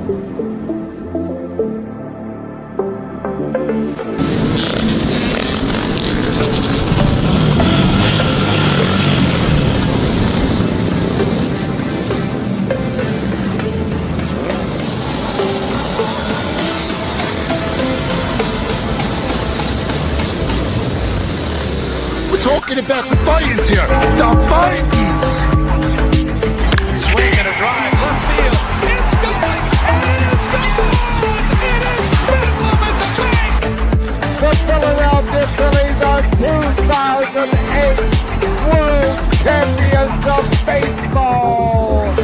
Talking about the Titans here. The Titans. Swing and a drive. Left field. It's gone. It's gone. It is Bedlam at the bank. The Philadelphia Phillies are 2008 World Champions of Baseball.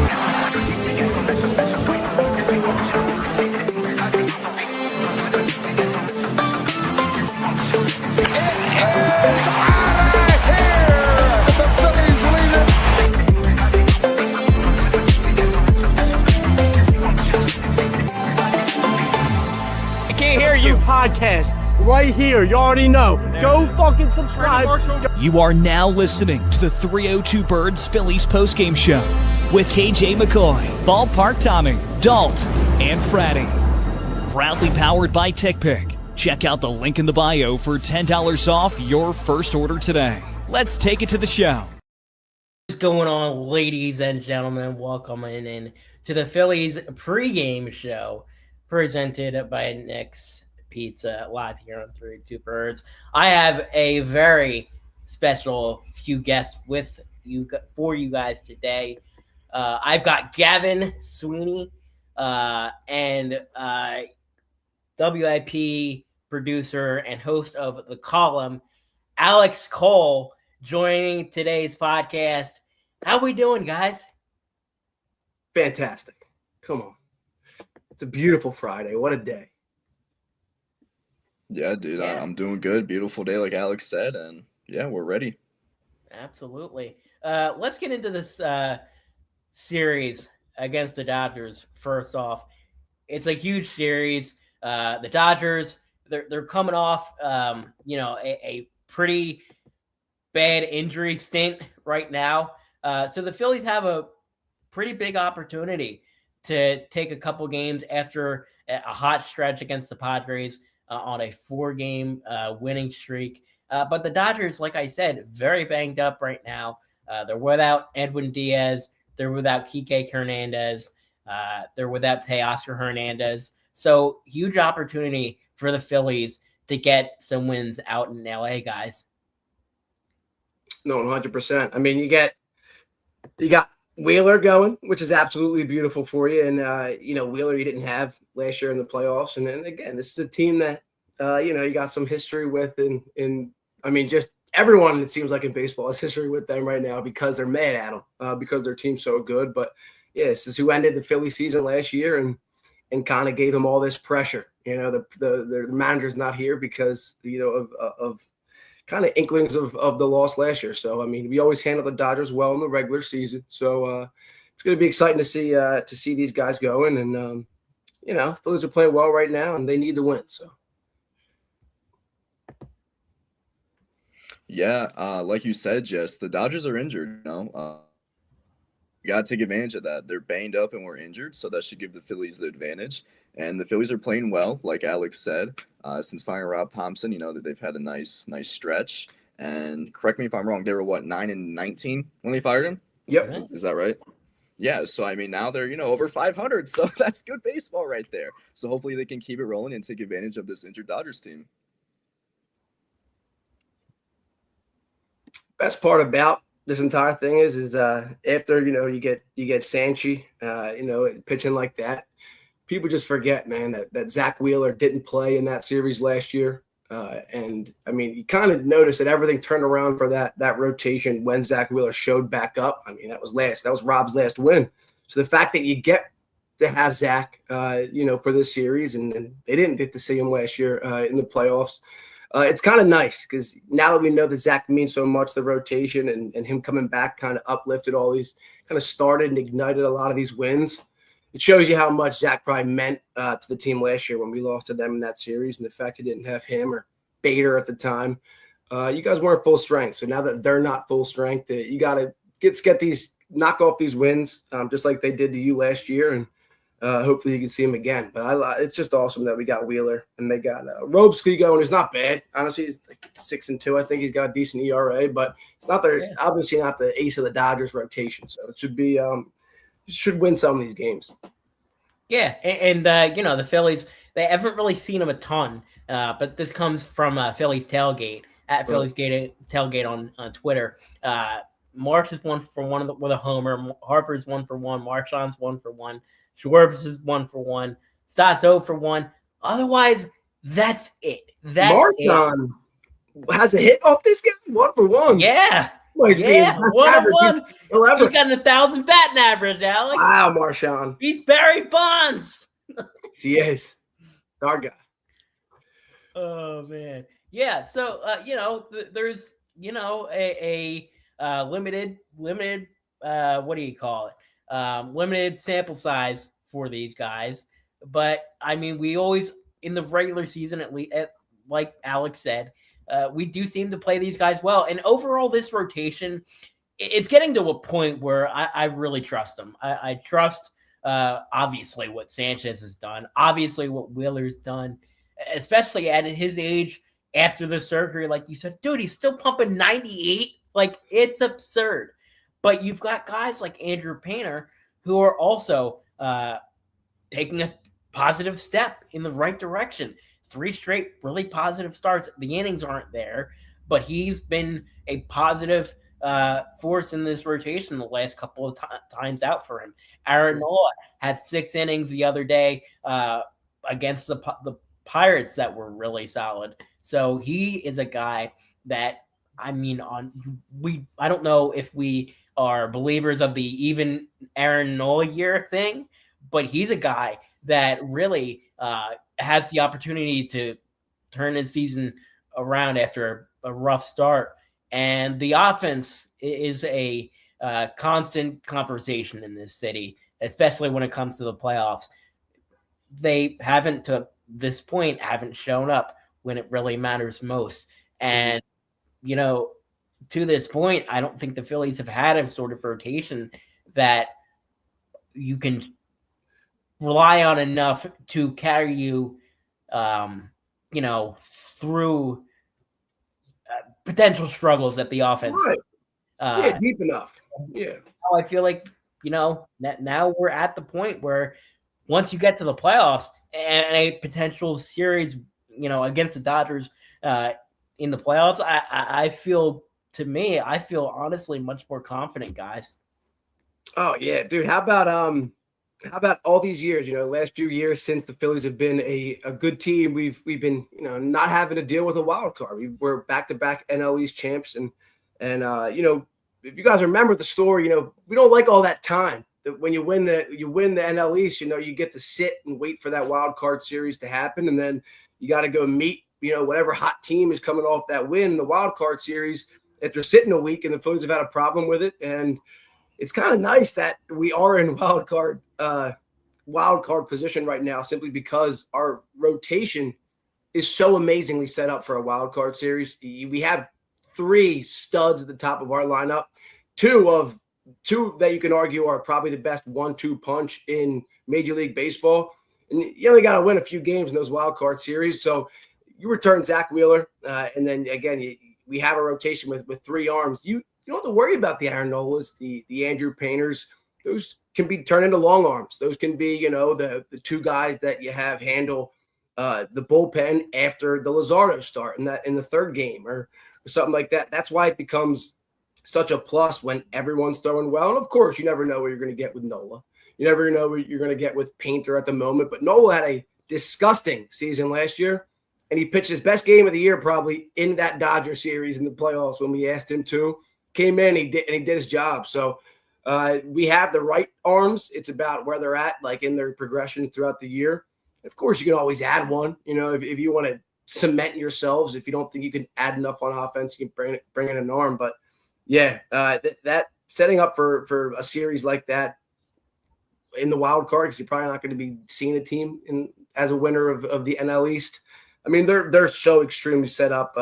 Podcast right here. You already know. Go fucking subscribe. You are now listening to the 302 Birds Phillies postgame show with KJ McCoy, Ballpark Tommy, Dalt, and Fratty. Proudly powered by TickPick. Check out the link in the bio for $10 off your first order today. Let's take it to the show. What's going on, ladies and gentlemen? Welcome in to the Phillies pregame show presented by Nick's Pizza live here on 302 Birds. I have a very special few guests with you for you guys today. I've got Gavin Sweeney and WIP producer and host of the column, Alex Coll, joining today's podcast. How we doing, guys? Fantastic. Come on. It's a beautiful Friday. What a day. Yeah, dude, yeah. I'm doing good. Beautiful day, like Alex said, and yeah, we're ready. Absolutely. Let's get into this series against the Dodgers. First off, it's a huge series. The Dodgers, they're coming off, a pretty bad injury stint right now. So the Phillies have a pretty big opportunity to take a couple games after a hot stretch against the Padres. On a 4-game winning streak. But the Dodgers, like I said, very banged up right now. They're without Edwin Diaz. They're without Kike Hernandez. They're without Teoscar Hernandez. So huge opportunity for the Phillies to get some wins out in LA, guys. No, 100%. I mean, you got Wheeler going, which is absolutely beautiful for you. And, Wheeler you didn't have last year in the playoffs. And then, again, this is a team that, you got some history with. And I mean, just everyone, it seems like in baseball, has history with them right now because they're mad at them, because their team's so good. But, yeah, this is who ended the Philly season last year and kind of gave them all this pressure. The manager's not here because, of kind of inklings of the loss last year. So, I mean, we always handle the Dodgers well in the regular season. So it's going to be exciting to see these guys going. And, Phillies are playing well right now, and they need the win. So, yeah, like you said, Jess, the Dodgers are injured. You got to take advantage of that. They're banged up and we're injured, so that should give the Phillies the advantage. And the Phillies are playing well, like Alex said, since firing Rob Thompson. That they've had a nice stretch. And correct me if I'm wrong, they were 9-19 when they fired him? Yep. Is that right? Yeah. So I mean, now they're over 500. So that's good baseball right there. So hopefully they can keep it rolling and take advantage of this injured Dodgers team. Best part about this entire thing is after you get Sanchi, pitching like that, people just forget, man, that Zach Wheeler didn't play in that series last year, and I mean, you kind of notice that everything turned around for that rotation when Zach Wheeler showed back up. I mean, that was Rob's last win. So the fact that you get to have Zach, for this series, and they didn't get to see him last year in the playoffs. It's kind of nice because now that we know that Zach means so much, the rotation and him coming back kind of uplifted all these, kind of started and ignited a lot of these wins. It shows you how much Zach probably meant to the team last year when we lost to them in that series, and the fact you didn't have him or Bader at the time. You guys weren't full strength, so now that they're not full strength, you got to get these, knock off these wins, just like they did to you last year, and Hopefully you can see him again. But it's just awesome that we got Wheeler and they got Robesky going. He's not bad. Honestly, he's like 6-2. I think he's got a decent ERA, but it's not obviously not the ace of the Dodgers rotation. So it should be should win some of these games. Yeah, and the Phillies, they haven't really seen him a ton, but this comes from Phillies Tailgate at Phillies Tailgate on Twitter. March is 1 for 1 with a homer. Harper's 1 for 1. Marchand's 1 for 1. Schwartz is 1 for 1. Stott's 0 for 1. Otherwise, that's it. Marchand has a hit off this guy. 1 for 1. Yeah. 1 for 1. He's got 1,000 batting average, Alex. Wow, Marchand. He's Barry Bonds. He is. Our guy. Oh, man. Yeah, so, there's, a limited, what do you call it? Limited sample size for these guys. But, I mean, we always, in the regular season, at least, like Alex said, we do seem to play these guys well. And overall, this rotation, it's getting to a point where I really trust them. I trust, obviously, what Sanchez has done, obviously what Wheeler's done, especially at his age after the surgery. Like you said, dude, he's still pumping 98. Like, it's absurd. But you've got guys like Andrew Painter who are also taking a positive step in the right direction. 3 straight really positive starts. The innings aren't there, but he's been a positive force in this rotation the last couple of times out for him. Aaron Nola had 6 innings the other day against the Pirates that were really solid. So he is a guy that, I mean, I don't know if we are believers of the even Aaron Nola year thing, but he's a guy that really has the opportunity to turn his season around after a rough start. And the offense is a constant conversation in this city, especially when it comes to the playoffs. They haven't, to this point, shown up when it really matters most. And, to this point, I don't think the Phillies have had a sort of rotation that you can rely on enough to carry you, through potential struggles at the offense. Right. Deep enough. Yeah. I feel like, now we're at the point where once you get to the playoffs and a potential series, against the Dodgers in the playoffs, I feel honestly much more confident, guys. Oh yeah, dude. How about all these years, last few years since the Phillies have been a good team, we've been, not having to deal with a wild card. We're back-to-back NL East champs. And if you guys remember the story, we don't like all that time that when you win the NL East, you get to sit and wait for that wild card series to happen. And then you got to go meet, whatever hot team is coming off that win in the wild card series after sitting a week, and the Phillies have had a problem with it. And it's kind of nice that we are in wild card position right now, simply because our rotation is so amazingly set up for a wild card series. We have 3 studs at the top of our lineup, two that you can argue are probably the best 1-2 punch in Major League Baseball. And you only got to win a few games in those wild card series. So you return Zach Wheeler, and then again, we have a rotation with 3 arms. You don't have to worry about the Aaron Nolas, the Andrew Painters. Those can be turned into long arms. Those can be, the 2 guys that you have handle the bullpen after the Luzardo start in the 3rd game or something like that. That's why it becomes such a plus when everyone's throwing well. And of course, you never know what you're going to get with Nola. You never know what you're going to get with Painter at the moment. But Nola had a disgusting season last year, and he pitched his best game of the year probably in that Dodger series in the playoffs when we asked him to. Came in, he did his job. So we have the right arms. It's about where they're at, like in their progression throughout the year. Of course, you can always add one. If you want to cement yourselves, if you don't think you can add enough on offense, you can bring in an arm. But yeah, that setting up for a series like that in the wild card, because you're probably not going to be seeing a team as a winner of the NL East. I mean, they're so extremely set up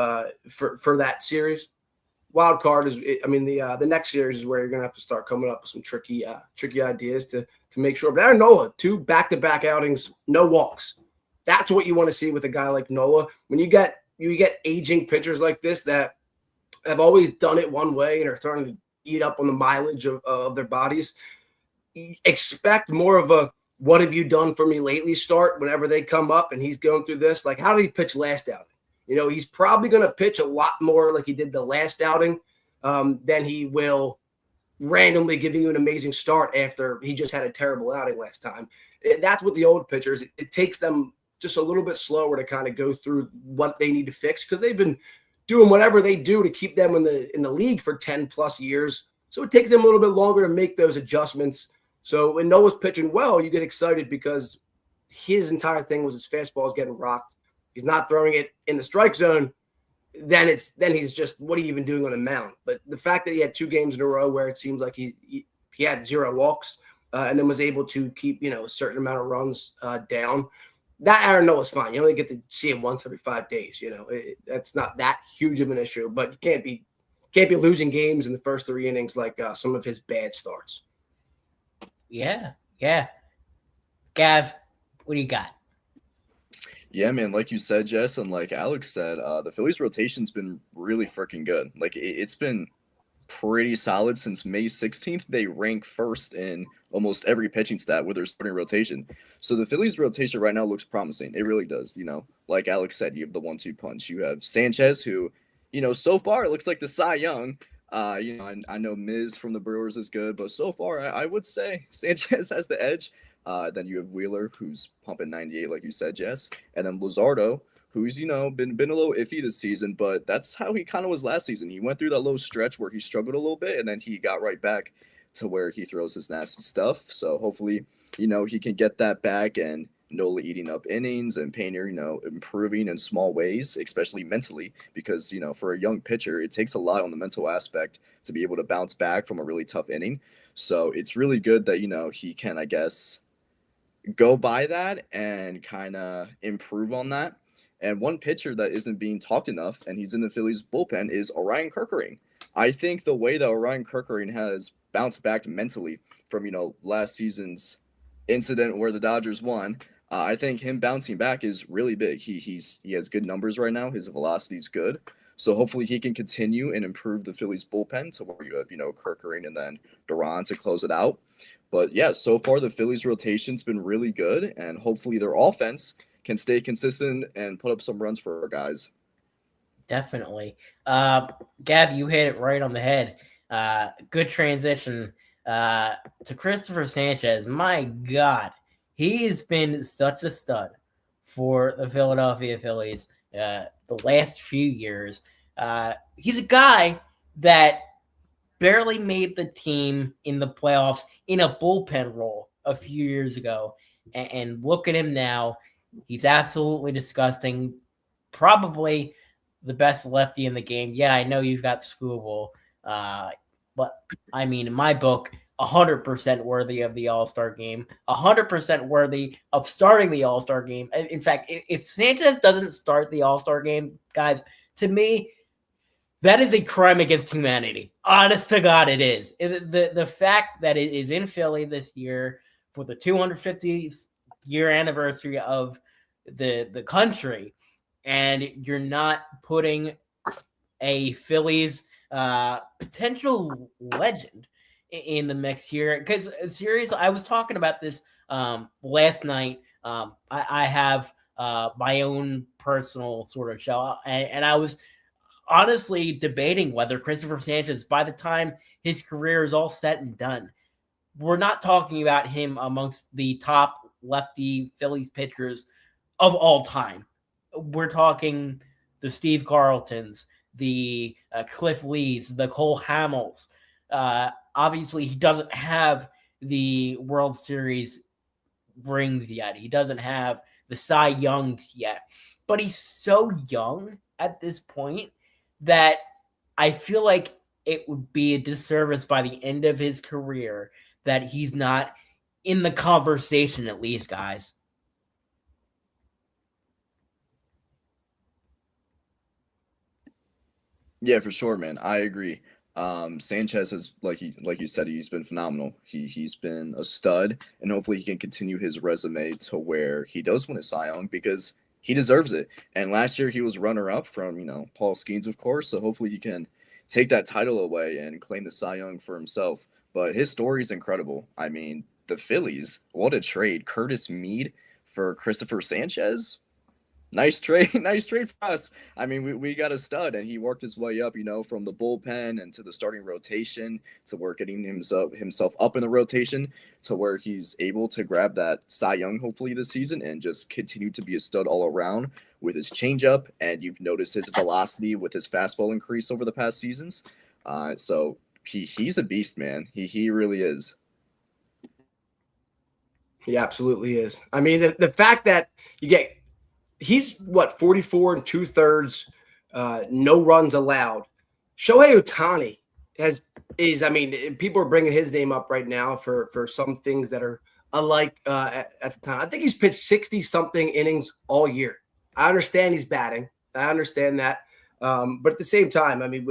for that series. wild card is, I mean, the next series is where you're gonna have to start coming up with some tricky ideas to make sure. But Aaron Nola, 2 back-to-back outings, no walks. That's what you want to see with a guy like Nola. When you get aging pitchers like this that have always done it one way and are starting to eat up on the mileage of their bodies, expect more of a "what have you done for me lately" start whenever they come up and he's going through this. Like, how did he pitch last outing? You know, he's probably going to pitch a lot more like he did the last outing than he will randomly giving you an amazing start after he just had a terrible outing last time. That's what the old pitchers, it takes them just a little bit slower to kind of go through what they need to fix, because they've been doing whatever they do to keep them in the league for 10 plus years. So it takes them a little bit longer to make those adjustments. So when Noah's pitching well, you get excited because his entire thing was his fastball is getting rocked. He's not throwing it in the strike zone. Then he's just, what are you even doing on the mound? But the fact that he had 2 games in a row where it seems like he had 0 walks and then was able to keep, a certain amount of runs down, that Aaron Noah's fine. You only get to see him once every 5 days. That's not that huge of an issue. But you can't be losing games in the first 3 innings like some of his bad starts. Yeah. Gav, what do you got? Yeah, man, like you said, Jess, and like Alex said, the Phillies rotation's been really freaking good. Like, it's been pretty solid since May 16th. They rank first in almost every pitching stat with their starting rotation. So the Phillies rotation right now looks promising. It really does. Like Alex said, you have the 1-2 punch. You have Sanchez, who, so far it looks like the Cy Young. I know Miz from the Brewers is good, but so far I would say Sanchez has the edge. Then you have Wheeler, who's pumping 98, like you said, Jess. And then Luzardo, who's, been a little iffy this season, but that's how he kind of was last season. He went through that little stretch where he struggled a little bit, and then he got right back to where he throws his nasty stuff. So hopefully, he can get that back, and Nola eating up innings and Painter, improving in small ways, especially mentally, because, for a young pitcher, it takes a lot on the mental aspect to be able to bounce back from a really tough inning. So it's really good that, he can, I guess, go by that and kind of improve on that. And one pitcher that isn't being talked enough, and he's in the Phillies bullpen, is Orion Kerkering. I think the way that Orion Kerkering has bounced back mentally from, last season's incident where the Dodgers won, I think him bouncing back is really big. He has good numbers right now. His velocity is good. So hopefully he can continue and improve the Phillies bullpen to where you have, Kerkering and then Duran to close it out. But yeah, so far the Phillies rotation's been really good, and hopefully their offense can stay consistent and put up some runs for our guys. Definitely. Gab, you hit it right on the head. Good transition to Christopher Sanchez. My God, he has been such a stud for the Philadelphia Phillies the last few years. He's a guy that barely made the team in the playoffs in a bullpen role a few years ago. And look at him now. He's absolutely disgusting. Probably the best lefty in the game. Yeah, I know you've got Skubal, but I mean, in my book, 100% worthy of the All-Star game, 100% worthy of starting the All-Star game. In fact, if Sanchez doesn't start the All-Star game, guys, to me, that is a crime against humanity. Honest to God, it is. The fact that it is in Philly this year for the 250th year anniversary of the country, and you're not putting a Phillies potential legend in the mix here. Because seriously, I was talking about this last night. I have my own personal sort of show, and I was honestly debating whether Christopher Sanchez, by the time his career is all said and done, we're not talking about him amongst the top lefty Phillies pitchers of all time. We're talking the Steve Carltons, the Cliff Lees, the Cole Hamels. Obviously, he doesn't have the World Series rings yet. He doesn't have the Cy Youngs yet. But he's so young at this point that I feel like it would be a disservice by the end of his career that he's not in the conversation, at least, guys. Yeah, for sure, man. I agree. Sanchez has, like you said, he's been phenomenal. He's been a stud, and hopefully he can continue his resume to where he does win a Cy Young because he deserves it. And last year he was runner up from Paul Skeens, of course. So hopefully he can take that title away and claim the Cy Young for himself. But his story is incredible. I mean, the Phillies, what a trade! Curtis Mead for Christopher Sanchez. Nice trade, nice trade for us. I mean, we got a stud, and he worked his way up, from the bullpen and to the starting rotation to where getting himself up in the rotation to where he's able to grab that Cy Young hopefully this season and just continue to be a stud all around with his changeup. And you've noticed his velocity with his fastball increase over the past seasons. So he's a beast, man. He really is. He absolutely is. I mean, the fact that he's 44 2/3, no runs allowed. Shohei Ohtani I mean, people are bringing his name up right now for some things that are alike at the time. I think he's pitched 60 something innings all year. I understand he's batting. I understand that. But at the same time, I mean,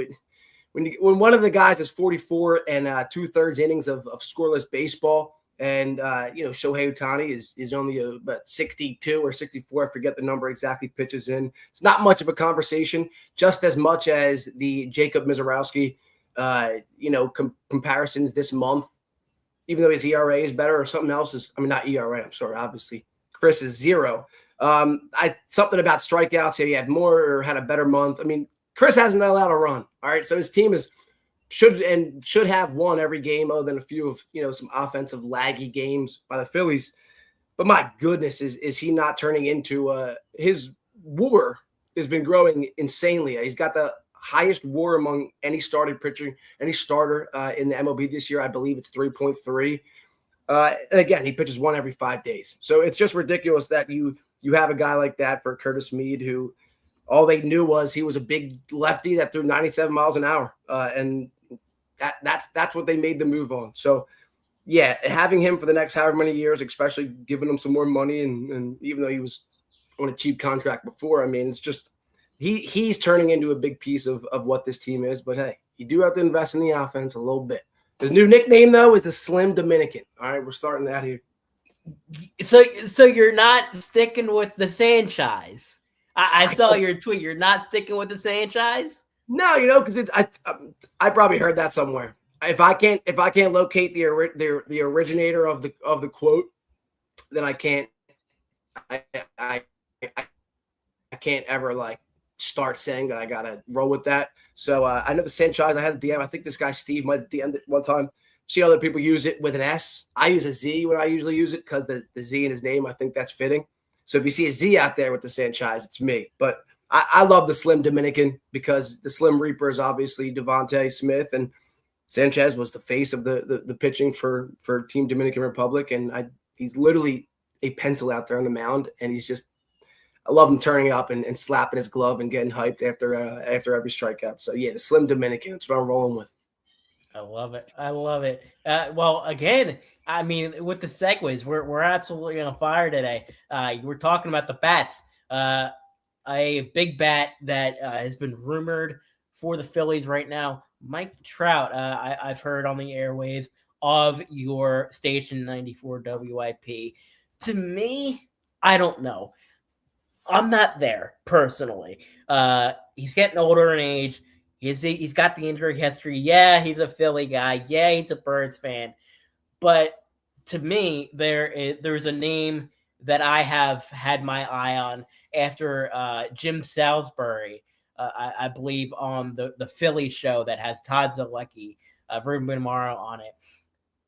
when one of the guys is 44 and 2/3 innings of scoreless baseball, and Shohei Ohtani is only about 62 or 64. I forget the number exactly. Pitches in. It's not much of a conversation, just as much as the Jacob Mizorowski, comparisons this month. Even though his ERA is better or something else is. I mean, not ERA. I'm sorry. Obviously, Chris is 0. Something about strikeouts. He had more or had a better month. I mean, Chris hasn't allowed a run. All right, so his team should have won every game other than a few of some offensive laggy games by the Phillies. But my goodness, is he not turning into his WAR has been growing insanely. He's got the highest WAR among any starter in the MLB this year. I believe it's 3.3. And again, he pitches one every 5 days. So it's just ridiculous that you have a guy like that for Curtis Mead, who all they knew was he was a big lefty that threw 97 miles an hour. And that's what they made the move on. So, yeah, having him for the next however many years, especially giving him some more money, and even though he was on a cheap contract before, I mean, it's just he's turning into a big piece of what this team is. But, hey, you do have to invest in the offense a little bit. His new nickname, though, is the Slim Dominican. All right, we're starting that here. So you're not sticking with the Sanchez. I saw your tweet. You're not sticking with the Sanchez? No, because I probably heard that somewhere. If I can't locate the originator of the quote, then I can't ever start saying that I gotta roll with that. So I know the Sanchez. I had a DM. I think this guy Steve might have DM'd it one time. See other people use it with an S. I use a Z when I usually use it because the Z in his name. I think that's fitting. So if you see a Z out there with the Sanchez, it's me. But I love the Slim Dominican because the Slim Reaper is obviously Devontae Smith, and Sanchez was the face of the pitching for Team Dominican Republic, and he's literally a pencil out there on the mound, and I love him turning up and slapping his glove and getting hyped after every strikeout. So yeah, the Slim Dominican, that's what I'm rolling with. I love it. Well, again, I mean, with the segues, we're absolutely on fire today. You were talking about the bats. A big bat that has been rumored for the Phillies right now, Mike Trout. I've heard on the airwaves of your station 94 WIP. To me, I don't know. I'm not there personally. He's getting older in age. He's got the injury history. Yeah, he's a Philly guy. Yeah, he's a Birds fan. But to me, there's a name that I have had my eye on after Jim Salisbury, I believe, on the Philly show that has Todd Zalecki, Ruben Amaro on it.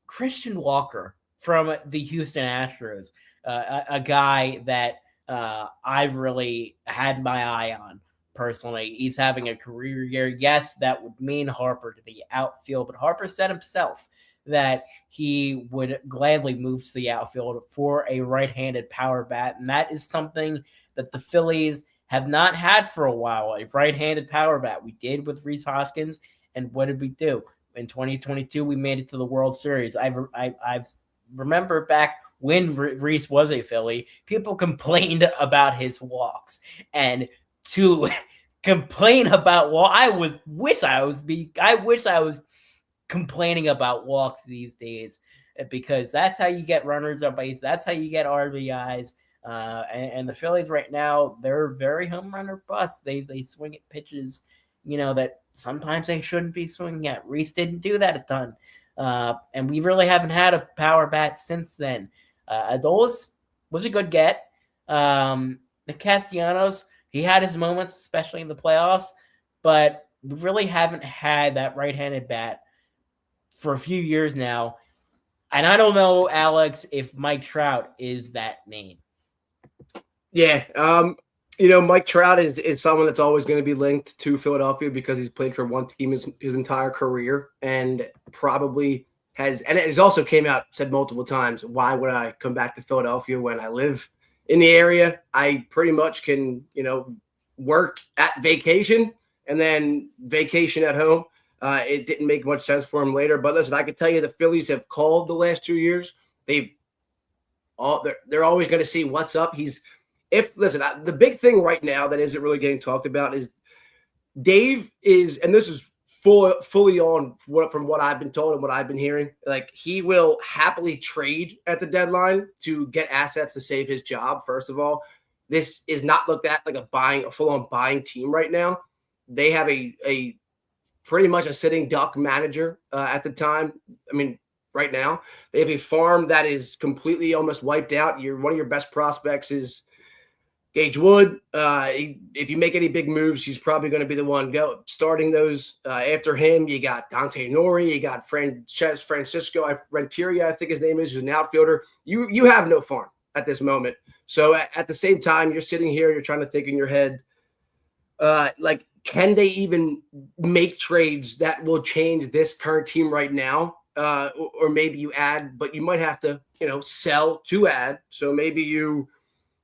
Christian Walker from the Houston Astros, a guy that I've really had my eye on personally. He's having a career year. Yes, that would mean Harper to the outfield, but Harper said himself that he would gladly move to the outfield for a right-handed power bat, and that is something that the Phillies have not had for a while, a right-handed power bat. We did with Rhys Hoskins, and what did we do? In 2022, we made it to the World Series. I've remember back when Rhys was a Philly, people complained about his walks, and to complain about I wish I was complaining about walks these days, because that's how you get runners on base. That's how you get RBIs. And the Phillies right now, they're very home run or bust. They swing at pitches, that sometimes they shouldn't be swinging at. Reese didn't do that a ton. And we really haven't had a power bat since then. Adolis was a good get. The Castellanos, he had his moments, especially in the playoffs, but we really haven't had that right-handed bat for a few years now. And I don't know, Alex, if Mike Trout is that name. Yeah. Mike Trout is someone that's always going to be linked to Philadelphia because he's played for one team his entire career, and probably he's also came out, said multiple times, why would I come back to Philadelphia when I live in the area? I pretty much can, work at vacation and then vacation at home. It didn't make much sense for him later. But listen, I can tell you the Phillies have called the last 2 years. They're always going to see what's up. The big thing right now that isn't really getting talked about is Dave is, and this is fully on from what I've been told and what I've been hearing, like he will happily trade at the deadline to get assets to save his job. First of all, this is not looked at like a full-on buying team right now. They have a pretty much a sitting duck manager at the time. I mean, right now they have a farm that is completely almost wiped out. One of your best prospects is Gage Wood. If you make any big moves, he's probably going to be the one starting those. After him, you got Dante Nori, you got Francisco Renteria, I think his name is, who's an outfielder. You have no farm at this moment. So at the same time, you're sitting here, you're trying to think in your head, can they even make trades that will change this current team right now? Or maybe you add, but you might have to, sell to add. So maybe you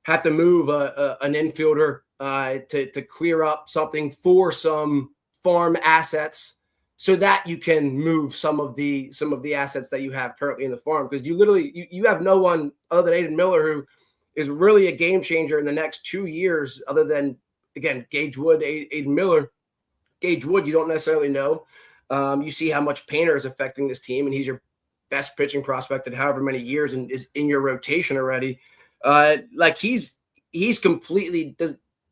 have to move an infielder to clear up something for some farm assets so that you can move some of the assets that you have currently in the farm. Because you have no one other than Aiden Miller who is really a game changer in the next 2 years, other than, again, Gage Wood, Aiden Miller. Gage Wood, you don't necessarily know. You see how much Painter is affecting this team, and he's your best pitching prospect in however many years and is in your rotation already. He's completely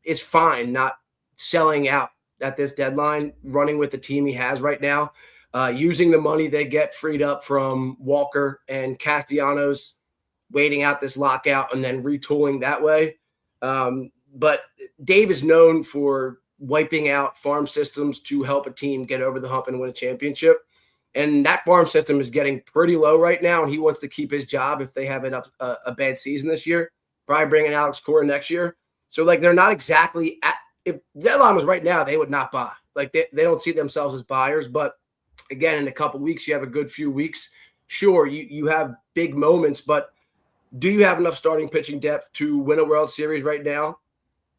is fine not selling out at this deadline, running with the team he has right now, using the money they get freed up from Walker and Castellanos, waiting out this lockout and then retooling that way. But Dave is known for wiping out farm systems to help a team get over the hump and win a championship. And that farm system is getting pretty low right now, and he wants to keep his job if they have a bad season this year. Probably bringing Alex Cora next year. So, they're not exactly if deadline was right now, they would not buy. They don't see themselves as buyers. But, again, in a couple weeks, you have a good few weeks. Sure, you have big moments, but do you have enough starting pitching depth to win a World Series right now?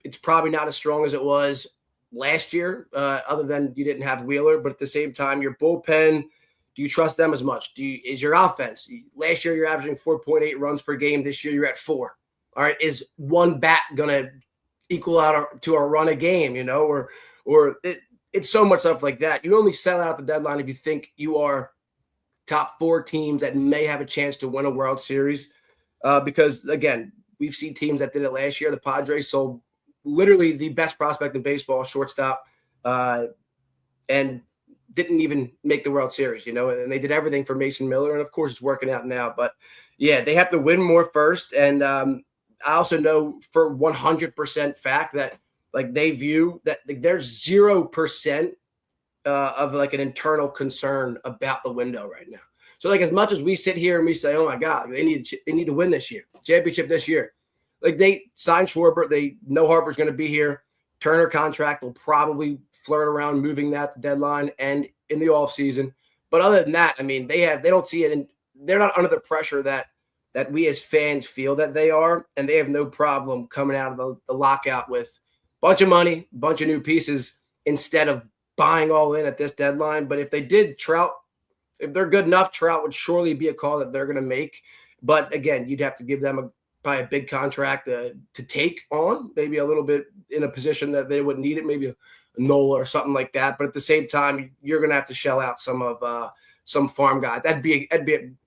It's probably not as strong as it was last year, other than you didn't have Wheeler. But at the same time, your bullpen, do you trust them as much? Is your offense? Last year, you're averaging 4.8 runs per game. This year, you're at 4. All right, is one bat going to equal out to a run a game, it's so much stuff like that. You only sell out the deadline if you think you are top 4 teams that may have a chance to win a World Series. Because, again, we've seen teams that did it last year. The Padres sold literally the best prospect in baseball, shortstop, and didn't even make the World Series, and they did everything for Mason Miller. And, of course, it's working out now. But, yeah, they have to win more first. And I also know for 100% fact that, they view that there's 0% of, an internal concern about the window right now. So, as much as we sit here and we say, oh, my God, they need to win this year, championship this year. They signed Schwarber. They know Harper's going to be here. Turner contract will probably flirt around moving that deadline and in the offseason. But other than that, they don't see it. And they're not under the pressure that we as fans feel that they are. And they have no problem coming out of the lockout with a bunch of money, a bunch of new pieces instead of buying all in at this deadline. But if they did, if they're good enough, Trout would surely be a call that they're going to make. But again, you'd have to give them probably a big contract to take on, maybe a little bit in a position that they wouldn't need it, maybe a Nola or something like that. But at the same time, you're going to have to shell out some farm guys. That'd be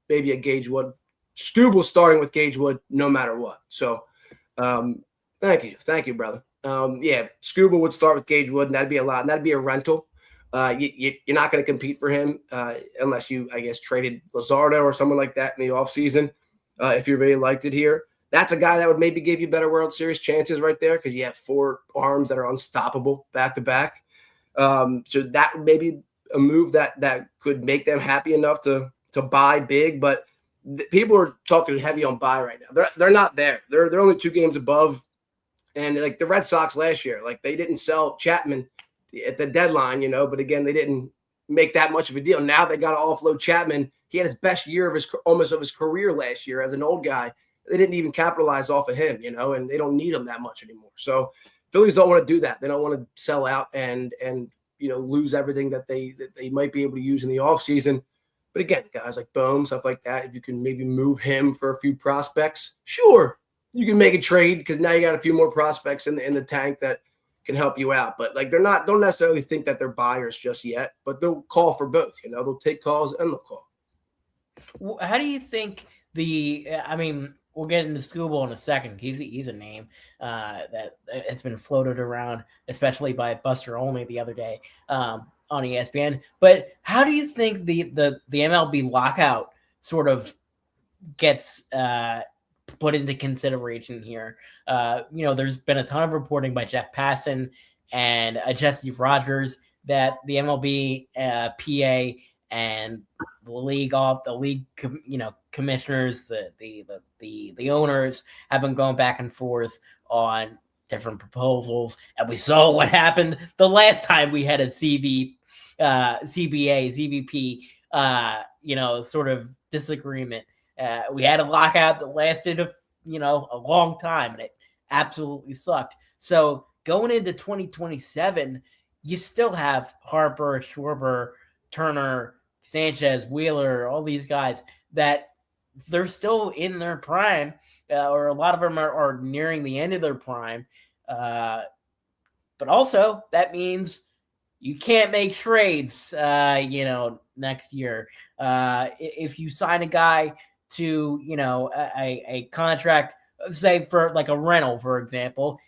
maybe a Gage Wood. Scooble's starting with Gage Wood no matter what. So thank you, brother. Yeah, Scuba would start with Gage Wood, and that'd be a lot. And that'd be a rental. You're not going to compete for him unless you, I guess, traded Luzardo or someone like that in the offseason. If you really liked it here, that's a guy that would maybe give you better World Series chances right there because you have 4 arms that are unstoppable back to back. So that would maybe a move that could make them happy enough to buy big. But people are talking heavy on buy right now. They're not there. They're only 2 games above. And like the Red Sox last year, like they didn't sell Chapman at the deadline, but again, they didn't make that much of a deal. Now they got to offload Chapman. He had his best year of his career last year as an old guy. They didn't even capitalize off of him, and they don't need him that much anymore. So Phillies don't want to do that. They don't want to sell out and lose everything that they might be able to use in the offseason. But again, guys like Bohm, stuff like that, if you can maybe move him for a few prospects, sure, you can make a trade because now you got a few more prospects in the tank that can help you out. But like don't necessarily think that they're buyers just yet, but they'll call for both. They'll take calls and they'll call. How do you think we'll get into Scooble in a second. He's a name that has been floated around, especially by Buster Olney the other day on ESPN. But how do you think the MLB lockout sort of gets put into consideration here? There's been a ton of reporting by Jeff Passan and Jesse Rogers that the MLB, PA, and the league, commissioners, the owners have been going back and forth on different proposals, and we saw what happened the last time we had a CBA, CBP, sort of disagreement. We had a lockout that lasted a long time, and it absolutely sucked. So going into 2027, you still have Harper, Schwarber, Turner, Sanchez, Wheeler, all these guys that they're still in their prime, or a lot of them are nearing the end of their prime. But also that means you can't make trades, next year. If you sign a guy to, a contract, say for like a rental, for example,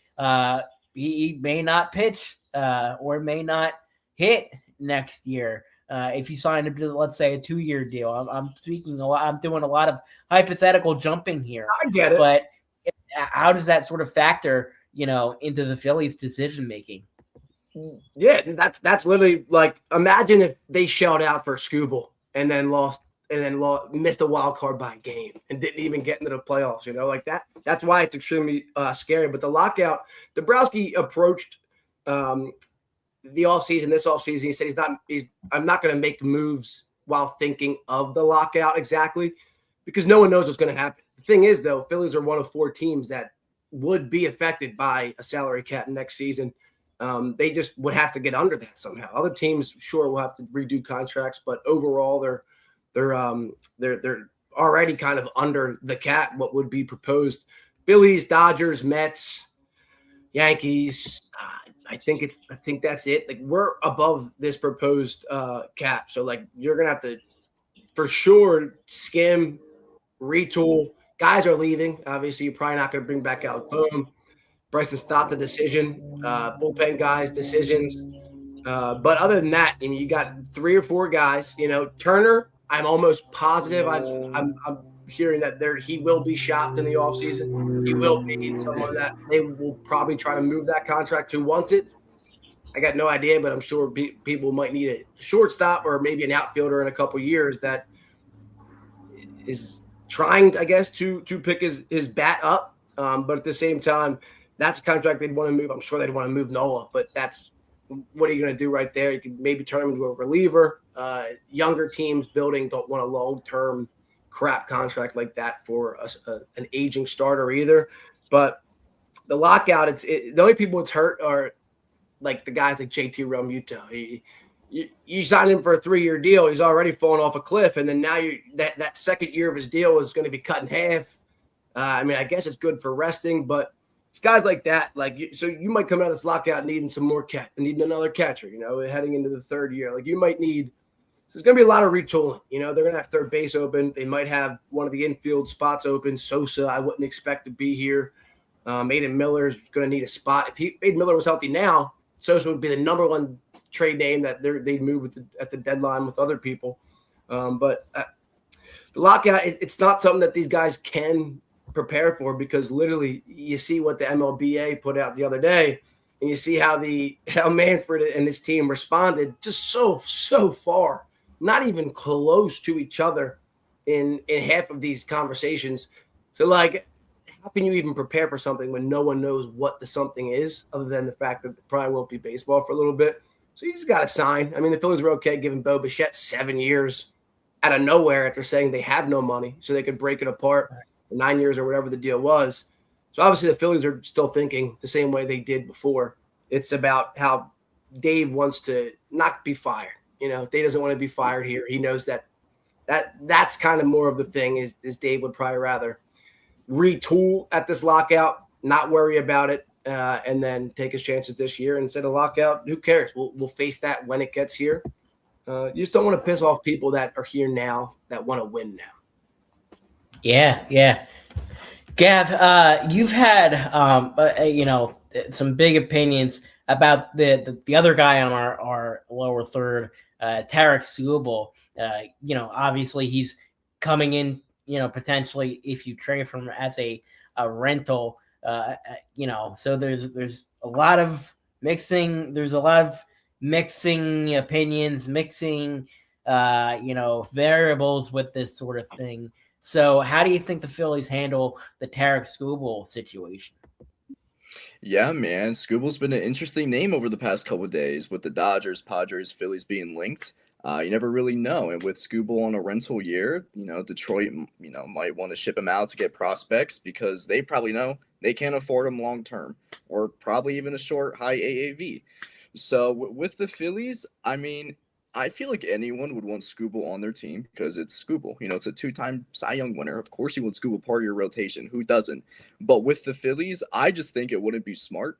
he may not pitch or may not hit next year. If you sign up to, let's say, a 2-year deal, I'm speaking a lot. I'm doing a lot of hypothetical jumping here. I get it, but how does that sort of factor, into the Phillies' decision making? Yeah, that's literally like, imagine if they shelled out for Scooble and then missed a wild card by a game and didn't even get into the playoffs. Like that. That's why it's extremely scary. But the lockout, Dabrowski approached the offseason, this offseason, he said I'm not going to make moves while thinking of the lockout exactly because no one knows what's going to happen. The thing is, though, Phillies are one of 4 teams that would be affected by a salary cap next season. They just would have to get under that somehow. Other teams, sure, will have to redo contracts, but overall, they're already kind of under the cap, what would be proposed. Phillies, Dodgers, Mets, Yankees, I think that's it. Like we're above this proposed cap. So like you're going to have to for sure skim, retool. Guys are leaving. Obviously, you're probably not going to bring back out Boom. Bryson stopped the decision. Bullpen guys, decisions. But other than that, you got 3 or 4 guys. Turner, I'm almost positive. I'm hearing that he will be shopped in the offseason. He will be someone that they will probably try to move that contract to wants it. I got no idea, but I'm sure people might need a shortstop or maybe an outfielder in a couple years that is trying, I guess, to pick his bat up. But at the same time, that's a contract they'd want to move. I'm sure they'd want to move Nola, but what are you going to do right there? You could maybe turn him into a reliever. Younger teams building don't want a long-term crap contract like that for an aging starter either. But the lockout, the only people it's hurt are like the guys like JT Realmuto. You sign him for a 3-year deal. He's already fallen off a cliff. And then now that second year of his deal is going to be cut in half. I mean, I guess it's good for resting, but it's guys like that. So you might come out of this lockout needing needing another catcher, heading into the third year. Like you might need. So there's going to be a lot of retooling. They're going to have third base open. They might have one of the infield spots open. Sosa, I wouldn't expect to be here. Aiden Miller's going to need a spot. If Aiden Miller was healthy now, Sosa would be the number one trade name that they'd move at the deadline with other people. But the lockout, it's not something that these guys can prepare for, because literally you see what the MLBA put out the other day, and you see how Manfred and his team responded just so far, not even close to each other in half of these conversations. So like, how can you even prepare for something when no one knows what the something is, other than the fact that there probably won't be baseball for a little bit? So you just got to sign. I mean, the Phillies were okay giving Bo Bichette 7 years out of nowhere after saying they have no money, so they could break it apart for 9 years or whatever the deal was. So obviously the Phillies are still thinking the same way they did before. It's about how Dave wants to not be fired. Dave doesn't want to be fired here. He knows that's kind of more of the thing is Dave would probably rather retool at this lockout, not worry about it, and then take his chances this year. Instead of lockout, who cares? We'll face that when it gets here. You just don't want to piss off people that are here now that want to win now. Yeah. Gav, you've had some big opinions about the other guy on our lower third, Tarek Skubal. Obviously he's coming in, potentially if you trade from him as a rental. So there's a lot of mixing. There's a lot of mixing opinions, variables with this sort of thing. So how do you think the Phillies handle the Tarek Skubal situation? Yeah, man. Scubal's been an interesting name over the past couple of days with the Dodgers, Padres, Phillies being linked. You never really know. And with Skubal on a rental year, Detroit, might want to ship him out to get prospects because they probably know they can't afford him long term, or probably even a short high AAV. So with the Phillies, I mean, I feel like anyone would want Skubal on their team because it's Skubal. It's a 2-time Cy Young winner. Of course you want Skubal part of your rotation. Who doesn't? But with the Phillies, I just think it wouldn't be smart.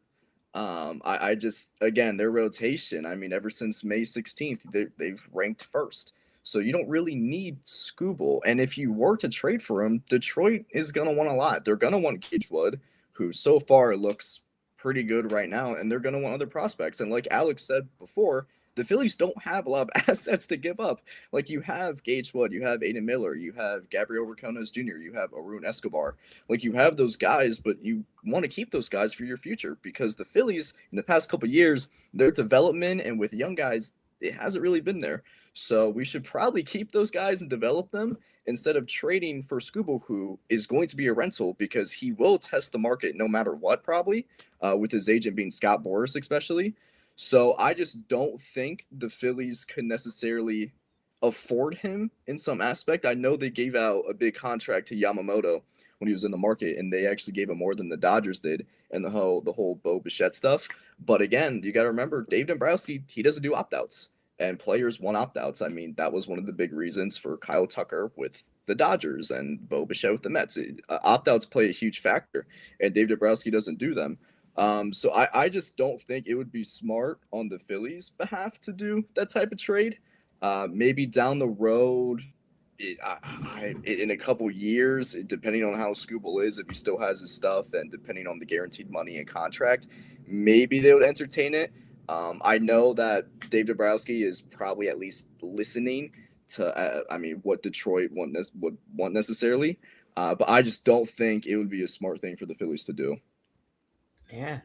Again, their rotation, I mean, ever since May 16th, they've ranked first. So you don't really need Skubal. And if you were to trade for him, Detroit is going to want a lot. They're going to want Gage Wood, who so far looks pretty good right now, and they're going to want other prospects. And like Alex said before, the Phillies don't have a lot of assets to give up. Like, you have Gage Wood, you have Aiden Miller, you have Gabriel Racones Jr., you have Arun Escobar. Like, you have those guys, but you want to keep those guys for your future, because the Phillies, in the past couple of years, their development and with young guys, it hasn't really been there. So we should probably keep those guys and develop them instead of trading for Skubal, who is going to be a rental because he will test the market no matter what, probably, with his agent being Scott Boras especially. So I just don't think the Phillies could necessarily afford him in some aspect. I know they gave out a big contract to Yamamoto when he was in the market, and they actually gave him more than the Dodgers did, and the whole Bo Bichette stuff. But again, you got to remember, Dave Dombrowski, he doesn't do opt-outs, and players want opt-outs. I mean, that was one of the big reasons for Kyle Tucker with the Dodgers and Bo Bichette with the Mets. Opt-outs play a huge factor, and Dave Dombrowski doesn't do them. So I just don't think it would be smart on the Phillies' behalf to do that type of trade. Maybe down the road, in a couple years, depending on how Skubal is, if he still has his stuff, and depending on the guaranteed money and contract, maybe they would entertain it. I know that Dave Dombrowski is probably at least listening to, what Detroit would want necessarily. But I just don't think it would be a smart thing for the Phillies to do. Yeah.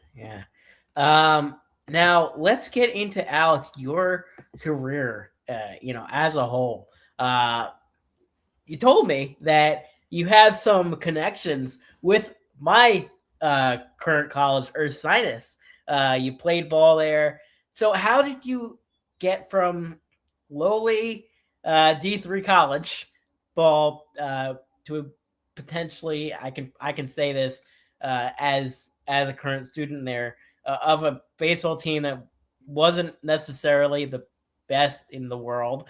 Now let's get into, Alex, your career, as a whole. You told me that you have some connections with my current college, Ursinus. You played ball there. So how did you get from lowly D3 college ball to potentially, I can say this as a current student there, of a baseball team that wasn't necessarily the best in the world,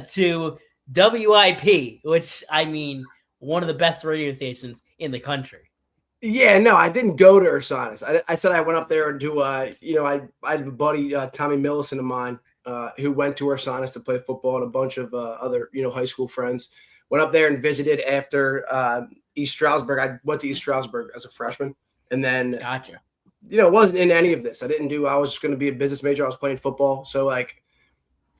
to WIP, which, I mean, one of the best radio stations in the country. Yeah, no, I didn't go to Ursanis. I said I went up there to, I had a buddy, Tommy Millison of mine, who went to Ursanis to play football, and a bunch of other, high school friends. Went up there and visited after East Stroudsburg. I went to East Stroudsburg as a freshman, and then Gotcha. it wasn't in any of this. I was just going to be a business major. I was playing football. So like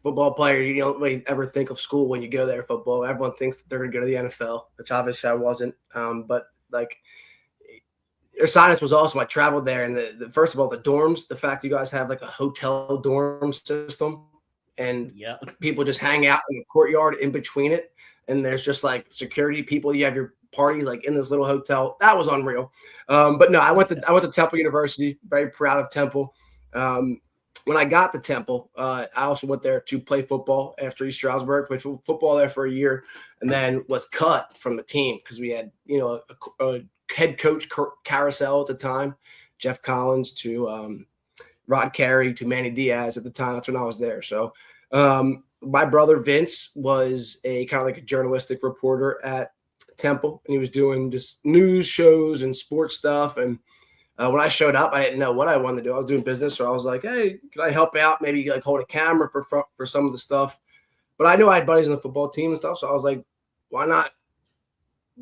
football player, you don't really ever think of school when you go there football. Everyone thinks that they're going to go to the NFL, which obviously I wasn't. But like Ursanis was awesome. I traveled there, and the first of all, the dorms, the fact you guys have like a hotel dorm system and people just hang out in the courtyard in between it. And there's just like security people. You have your party like in this little hotel. That was unreal. But no, I went to Temple University. Very proud of Temple. When I got to Temple, I also went there to play football after East Stroudsburg. Played football there for a year, and then was cut from the team because we had a head coach carousel at the time, Jeff Collins to Rod Carey to Manny Diaz at the time. That's when I was there. So my brother Vince was a kind of like a journalistic reporter at Temple, and he was doing just news shows and sports stuff. And when I showed up, I didn't know what I wanted to do. I was doing business, so I was like, "Hey, can I help out? Maybe like hold a camera for some of the stuff." But I knew I had buddies on the football team and stuff, so I was like, "Why not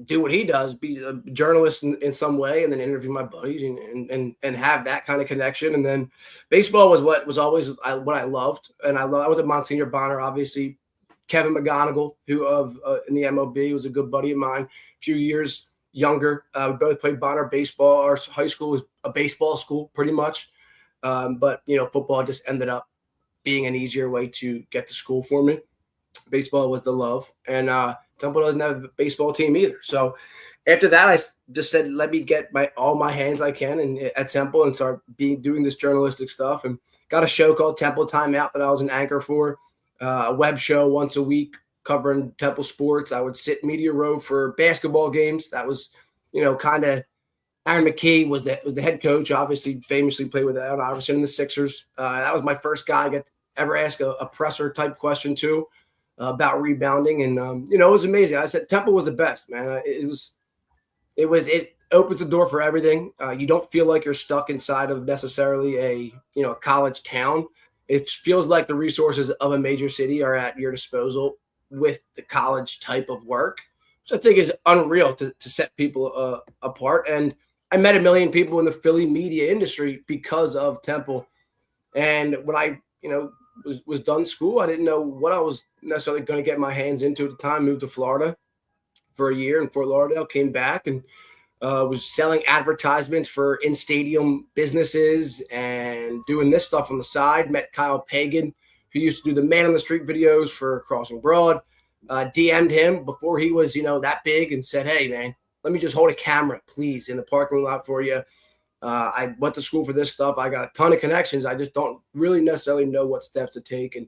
do what he does? Be a journalist in some way, and then interview my buddies and have that kind of connection." And then baseball was what was always what I loved, and I went to Monsignor Bonner, obviously. Kevin McGonigal, who in the MLB, was a good buddy of mine, a few years younger. We both played Bonner baseball. Our high school was a baseball school pretty much. But, football just ended up being an easier way to get to school for me. Baseball was the love. And Temple doesn't have a baseball team either. So after that, I just said, let me get all my hands I can at Temple and start doing this journalistic stuff. And got a show called Temple Timeout that I was an anchor for. A web show once a week covering Temple sports. I would sit media row for basketball games. That was, kind of Aaron McKee was the head coach, obviously famously played with Allen Iverson in the Sixers. That was my first guy I got to ever ask a presser type question to about rebounding. And, it was amazing. I said Temple was the best, man. It opens the door for everything. You don't feel like you're stuck inside of necessarily a college town. It feels like the resources of a major city are at your disposal with the college type of work, which I think is unreal to set people apart. And I met a million people in the Philly media industry because of Temple. And when I, was done school, I didn't know what I was necessarily going to get my hands into at the time. Moved to Florida for a year in Fort Lauderdale, came back and was selling advertisements for in-stadium businesses and doing this stuff on the side. Met Kyle Pagan, who used to do the Man on the Street videos for Crossing Broad. DM'd him before he was, that big and said, "Hey, man, let me just hold a camera, please, in the parking lot for you. I went to school for this stuff. I got a ton of connections. I just don't really necessarily know what steps to take." And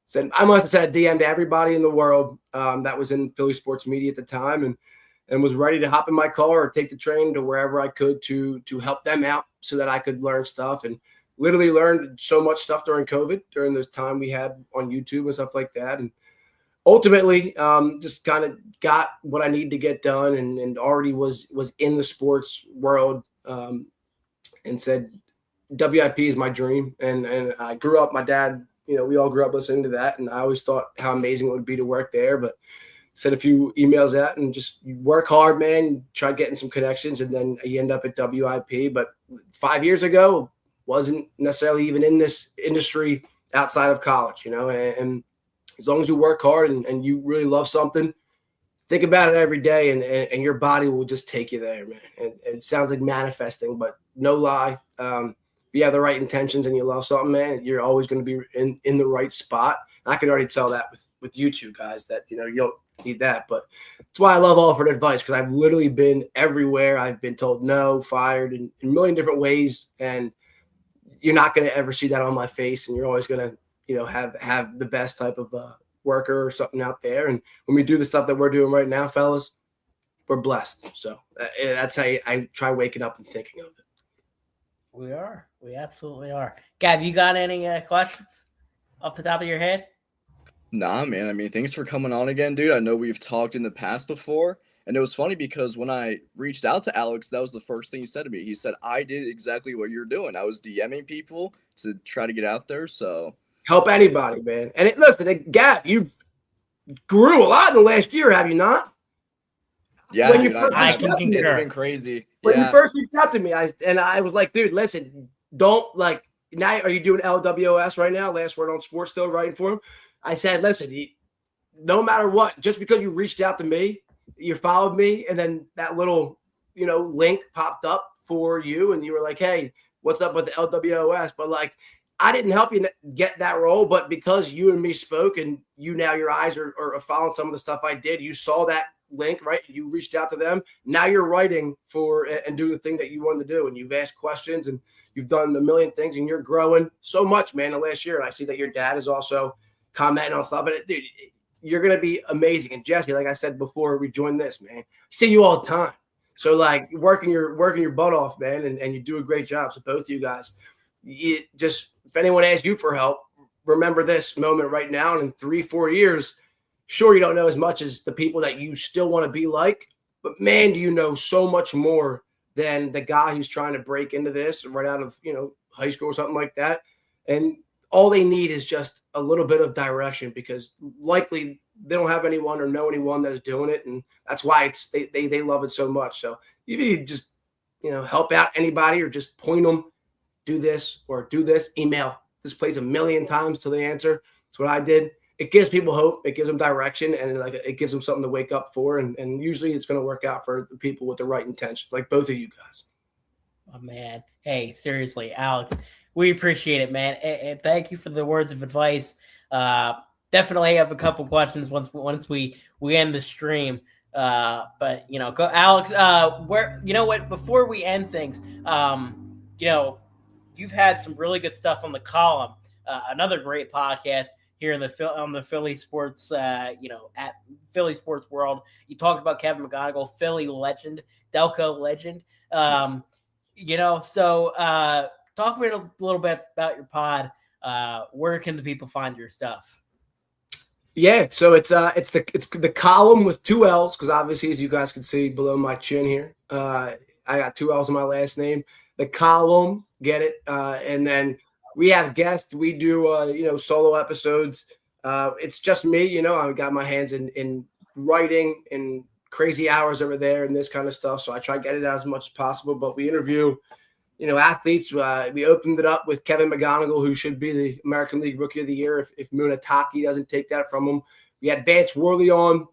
said, I must have said DM to everybody in the world that was in Philly sports media at the time, and was ready to hop in my car or take the train to wherever I could to help them out so that I could learn stuff. And literally learned so much stuff during COVID, during the time we had on YouTube and stuff like that. And ultimately just kind of got what I needed to get done and already was in the sports world and said, WIP is my dream. And I grew up, my dad, we all grew up listening to that. And I always thought how amazing it would be to work there, but sent a few emails out and just work hard, man, try getting some connections. And then you end up at WIP. But 5 years ago, wasn't necessarily even in this industry outside of college, and as long as you work hard and you really love something, think about it every day and your body will just take you there, man. And it sounds like manifesting, but no lie. If you have the right intentions and you love something, man, you're always going to be in the right spot. And I can already tell that with you two guys that, you don't need that. But that's why I love offering advice, because I've literally been everywhere. I've been told no, fired in a million different ways. And you're not going to ever see that on my face. And you're always going to, have the best type of worker or something out there. And when we do the stuff that we're doing right now, fellas, we're blessed. So that's how I try waking up and thinking of it. We are. We absolutely are. Gav, you got any questions off the top of your head? Nah, man. I mean, thanks for coming on again, dude. I know we've talked in the past before, And it was funny because when I reached out to Alex, that was the first thing he said to me. He said, I did exactly what you're doing. I was DMing people to try to get out there. So help anybody, man. And listen, Gab, you grew a lot in the last year, have you not? Yeah, When dude, it's been crazy. When you first reached out to me, I was like, dude, listen, don't like now. Are you doing LWS right now? Last Word on Sports, still writing for him. I said, listen, no matter what, just because you reached out to me, you followed me, and then that little, link popped up for you, and you were like, hey, what's up with the LWS? But like, I didn't help you get that role, but because you and me spoke, and now your eyes are following some of the stuff I did, you saw that link, right? You reached out to them. Now you're writing for and doing the thing that you wanted to do, and you've asked questions, and you've done a million things, and you're growing so much, man, the last year. And I see that your dad is also commenting on stuff, and dude, you're gonna be amazing. And Jesse, like I said before we joined this, man, I see you all the time. So like working your butt off, man, and you do a great job. So both of you guys, if anyone asks you for help, remember this moment right now, and in 3-4 years, sure, you don't know as much as the people that you still want to be like, but man, do you know so much more than the guy who's trying to break into this right out of, high school or something like that. And all they need is just a little bit of direction, because likely they don't have anyone or know anyone that is doing it. And that's why they love it so much. So you need to just, help out anybody, or just point them, do this or do this, email this place 1,000,000 times till they answer. That's what I did. It gives people hope. It gives them direction, and like it gives them something to wake up for. And usually it's going to work out for the people with the right intentions, like both of you guys. Oh man, hey, seriously, Alex, we appreciate it, man, and thank you for the words of advice. Definitely have a couple questions once we end the stream. But go, Alex. Where what? Before we end things, you've had some really good stuff on the column. Another great podcast here on the Philly Sports, at Philly Sports World. You talked about Kevin McGonigal, Philly legend, Delco legend. So talk a little bit about your pod. Where can the people find your stuff? Yeah, so it's the column with 2 L's, because obviously, as you guys can see below my chin here, I got 2 L's in my last name. The column, get it? And then we have guests. We do solo episodes. It's just me. I got my hands in writing and crazy hours over there and this kind of stuff. So I try to get it out as much as possible. But we interview athletes. We opened it up with Kevin McGonigal, who should be the American League Rookie of the Year if Munataki doesn't take that from him. We had Vance Worley on.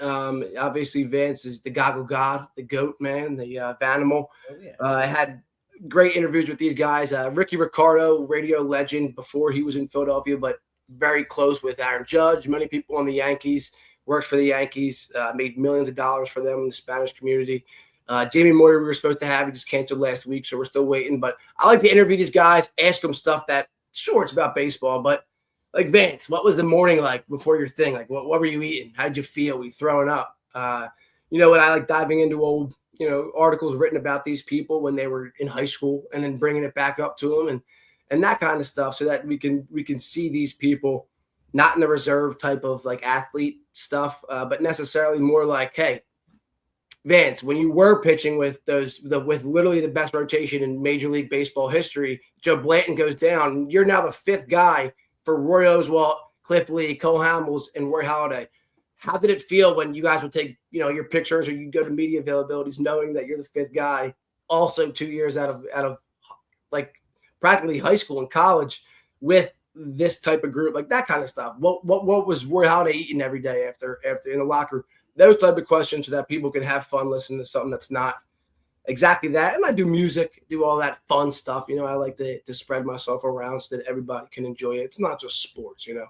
Obviously, Vance is the Goggle God, the GOAT, man, the Vanimal. Oh, yeah. I had great interviews with these guys. Ricky Ricardo, radio legend before he was in Philadelphia, but very close with Aaron Judge. Many people on the Yankees, works for the Yankees, made millions of dollars for them in the Spanish community. Jamie Moyer, we were supposed to have, he just canceled last week, so we're still waiting. But I like to interview these guys, ask them stuff that, sure, it's about baseball, but like Vance, what was the morning like before your thing? Like, what were you eating? How did you feel? Were you throwing up? And I like diving into old, articles written about these people when they were in high school, and then bringing it back up to them and that kind of stuff, so that we can see these people not in the reserve type of like athlete stuff, but necessarily more like, hey, Vance, when you were pitching with with literally the best rotation in Major League Baseball history, Joe Blanton goes down. You're now the 5th guy for Roy Oswalt, Cliff Lee, Cole Hamels, and Roy Halladay. How did it feel when you guys would take, your pictures, or you go to media availabilities knowing that you're the 5th guy, also 2 years out of like practically high school and college with this type of group, like that kind of stuff? What was Roy Halladay eating every day after in the locker room? Those type of questions, so that people can have fun listening to something that's not exactly that. And I do music, do all that fun stuff. I like to spread myself around so that everybody can enjoy it. It's not just sports, You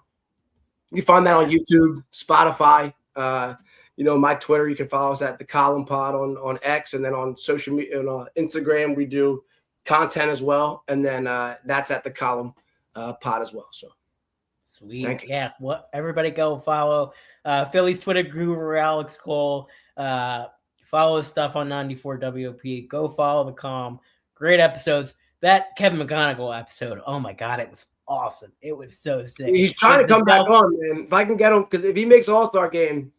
can find that on YouTube, Spotify, my Twitter. You can follow us at the Column Pod on X, and then on social media, on Instagram, we do content as well. And then that's at the Column Pod as well. So sweet. Yeah. Everybody go follow Philly's Twitter guru, Alex Coll. Follow his stuff on 94 WOP. Go follow the Calm. Great episodes. That Kevin McGonigal episode, oh my God, it was awesome. It was so sick. He's trying to come back on, man. If I can get him, because if he makes All-Star game,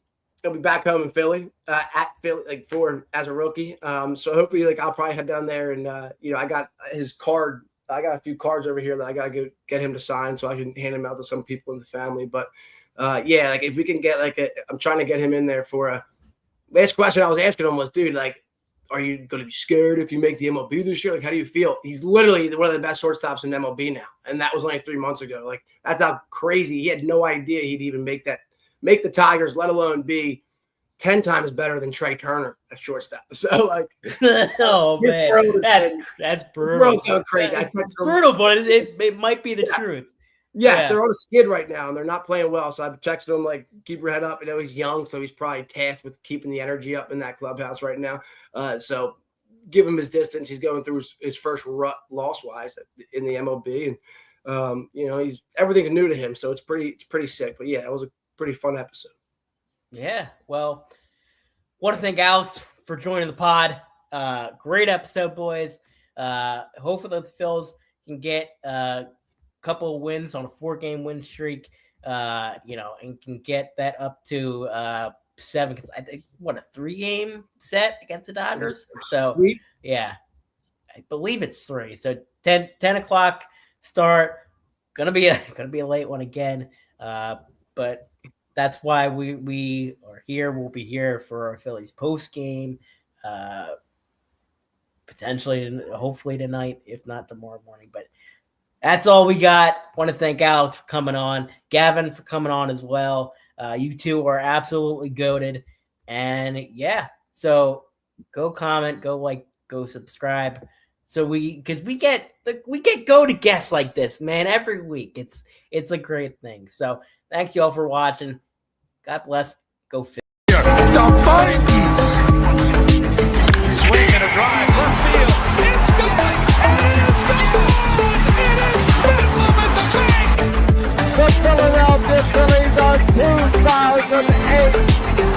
I'll be back home in Philly, at Philly, like as a rookie. So hopefully, like I'll probably head down there, and I got his card. I got a few cards over here that I gotta get him to sign, so I can hand him out to some people in the family. But yeah, like if we can get I'm trying to get him in there for a. Last question I was asking him was, dude, like, are you going to be scared if you make the MLB this year? Like, how do you feel? He's literally one of the best shortstops in MLB now, and that was only 3 months ago. Like, that's how crazy. He had no idea he'd even make the Tigers, let alone be 10 times better than Trey Turner at shortstop. So, like, oh man, that's brutal. His going crazy. It's brutal, but it might be the truth. Yeah, they're on a skid right now, and they're not playing well. So I've texted him, like, keep your head up. I know he's young, so he's probably tasked with keeping the energy up in that clubhouse right now. So give him his distance. He's going through his first rut loss-wise in the MLB, and he's everything's new to him. So it's pretty sick. But yeah, it was a pretty fun episode. Yeah, well, want to thank Alex for joining the pod. Great episode, boys. Hopefully the Phils can get couple of wins on a 4-game win streak, and can get that up to 7. Because I think a 3-game set against the Dodgers. So yeah, I believe it's 3. So 10 o'clock start. Gonna be a late one again. But that's why we are here. We'll be here for our Phillies post game. Potentially, hopefully tonight, if not tomorrow morning. But that's all we got. Want to thank Alex for coming on, Gavin for coming on as well. You two are absolutely goated. And yeah, so go comment, go like, go subscribe. So we get go-to guests like this, man, every week. It's a great thing. So thanks y'all for watching. God bless. Go Phillies. The Vikings. Swing and a drive, left field. It's going, and it's gone. It is Bedlam at the bank. The Philadelphia Phillies are 2008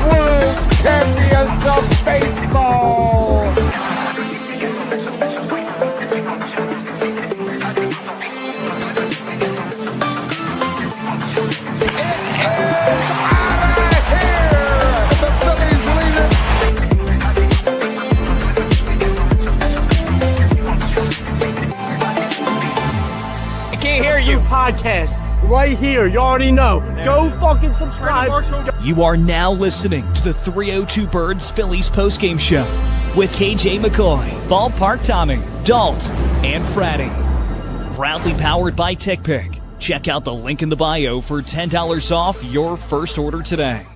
World Champions of Baseball. Podcast right here. You already know. Go fucking subscribe. You are now listening to the 302 Birds Phillies postgame show with KJ McCoy, Ballpark Tommy, Dalt, and Fratty. Proudly powered by TickPick. Check out the link in the bio for $10 off your first order today.